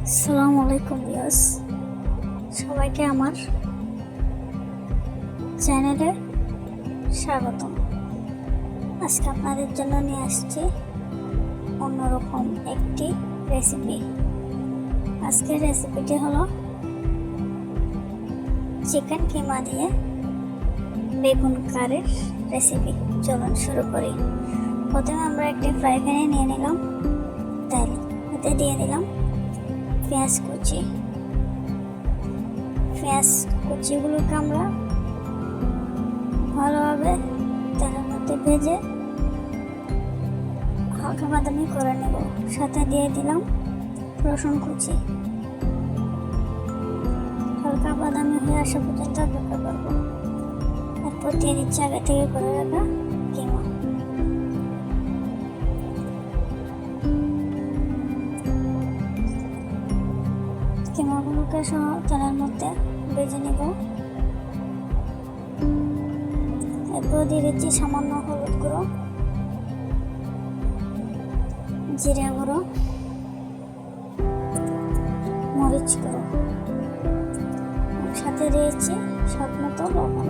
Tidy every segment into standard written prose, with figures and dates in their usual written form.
আসসালামু আলাইকুম ভিউয়ার্স, সবাইকে আমার চ্যানেলে স্বাগতম। আজকে আপনাদের জন্য নিয়ে আসছি অন্যরকম একটি রেসিপি। আজকের রেসিপিটি হলো চিকেন কিমা দিয়ে বেগুন কারির রেসিপি। চলুন শুরু করি। প্রথমে আমরা একটি ফ্রাই প্যানে নিয়ে নিলাম তেল, এতে দিয়ে দিলাম পেঁয়াজ কুচিগুলোকে আমরা ভালোভাবে তেলের মধ্যে ভেজে হালকা বাদামি করে নেব। সাথে দিয়ে দিলাম রসুন কুচি, হালকা বাদামি হয়ে আসা পর্যন্ত অপেক্ষা করব। এরপর দিয়ে দিচ্ছি আগে থেকে করে রাখা কিমা। কিমাগুলোকে সহ তেলের মধ্যে ভেজে নেব। এরপর দিয়ে দিচ্ছি সামান্য হলুদ গুঁড়ো, জিরা গুঁড়ো, মরিচ গুঁড়ো, সাথে দিয়েছি স্বাদ মতো লবণ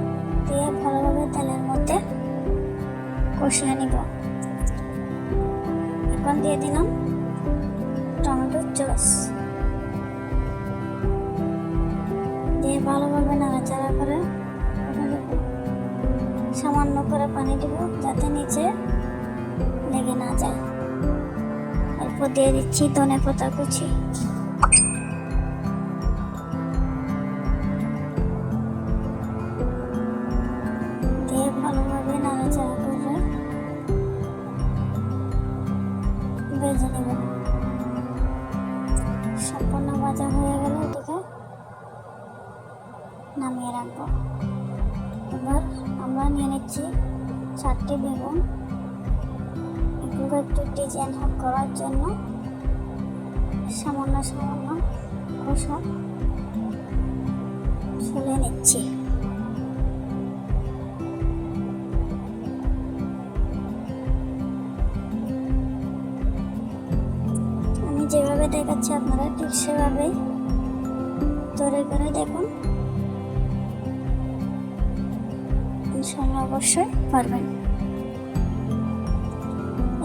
দিয়ে ভালোভাবে তেলের মধ্যে কষিয়ে নিব। এখন দিয়ে দিলাম টমেটোর সস, দিয়ে ভালোভাবে নাড়াচাড়া করে সামান্য করে পানি দিব যাতে নিচে লেগে না যায়। এরপর দিয়ে দিচ্ছি ধনেপাতা কুচি, দিয়ে ভালোভাবে নাড়াচাড়া করে ভেজে নেব। সম্পূর্ণ ভাজা হয়ে গেলে এটিকে নামিয়ে রাখবো। এবার আমরা নিয়ে নিচ্ছি 4টি বেগুন। এগুলো একটু ডিজাইন করার জন্য সামান্য খোসা ছুলে নিচ্ছি। আমি যেভাবে দেখাচ্ছি আপনারা ঠিক সেভাবেই তৈরি করে দেখুন, ইনশাআল্লাহ অবশ্যই পারবেন।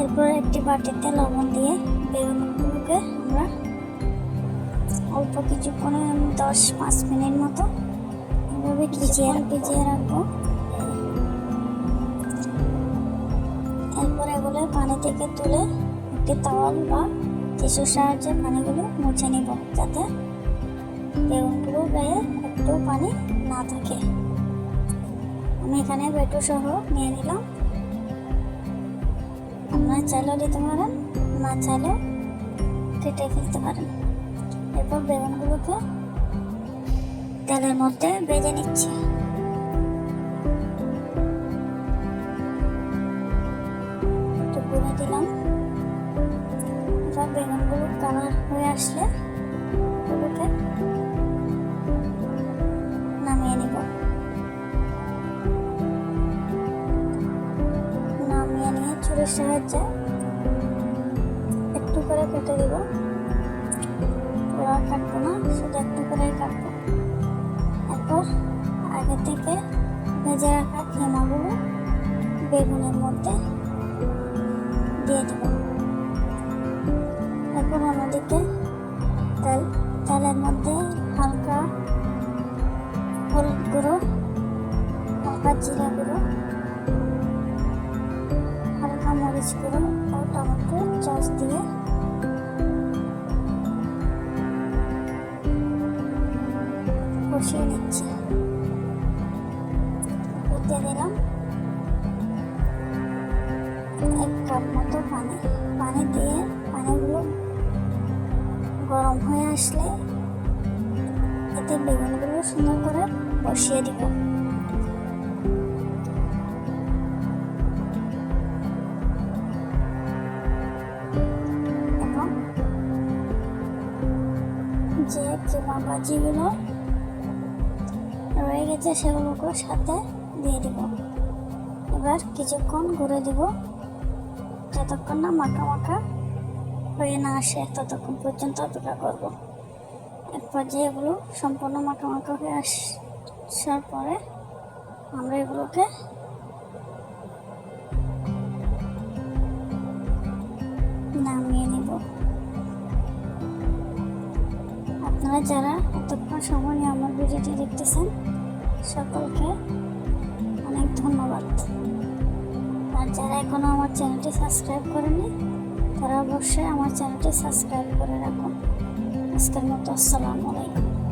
এরপর একটি বাটিতে লবণ দিয়ে বেগুনগুলোকে আমরা অল্প কিছুক্ষণ 10-5 মিনিট মতো এভাবে ভিজিয়ে রাখবো। এরপর এগুলো পানি থেকে তুলে একটি তাওয়াল বা টিস্যুর সাহায্যে পানিগুলো মুছে নিব যাতে বেগুনগুলো গায়ে একটু পানি না থাকে। আমি এখানে বেটু সহ নিয়ে নিলাম। আপনারা চাইলেও দিতে পারেন, না চাইলেও কেটে ফেলতে পারেন। এরপর বেগুনগুলোকে তেলের মধ্যে ভেজে নিচ্ছি। একটু ভেজে দিলাম। এবার বেগুনগুলো কালার হয়ে আসলে এগুলোকে নামিয়ে নিব। ছুরির সাহায্যে একটু করে কেটে দিব। পুরো কাটবো না, শুধু একটু করে কাটবো। এরপর আগে থেকে ভেজে রাখা কিমাগুলো বেগুনের মধ্যে দিয়ে দিব। এরপর অন্যদিকে তেলের মধ্যে হালকা হলুদ গুঁড়ো, হালকা জিরা গুঁড়ো, মরিচ গুঁড়ো ও টমেটোর সস দিয়ে কষিয়ে নিচ্ছি। দিয়ে দিলাম 1 কাপ মতো পানি দিয়ে পানিগুলো গরম হয়ে আসলে এতে বেগুনগুলো সুন্দর করে বসিয়ে দিব। যে কিমা ভাজিগুলো রয়ে গেছে সেগুলোকে সাথে দিয়ে দিব। এবার কিছুক্ষণ ঘুরে দিব যতক্ষণ না মাখা হয়ে না আসে ততক্ষণ পর্যন্ত অপেক্ষা করব। এক পর্যায়ে এগুলো সম্পূর্ণ মাখা মাখা হয়ে আসার পরে আমরা এগুলোকে নামিয়ে নেব। আপনারা যারা এতক্ষণ সময় নিয়ে আমার ভিডিওটি দেখতেছেন সকলকে অনেক ধন্যবাদ। আর যারা এখনো আমার চ্যানেলটি সাবস্ক্রাইব করেনি তারা অবশ্যই আমার চ্যানেলটি সাবস্ক্রাইব করে রাখুন। আজকের মতো আসসালামু আলাইকুম।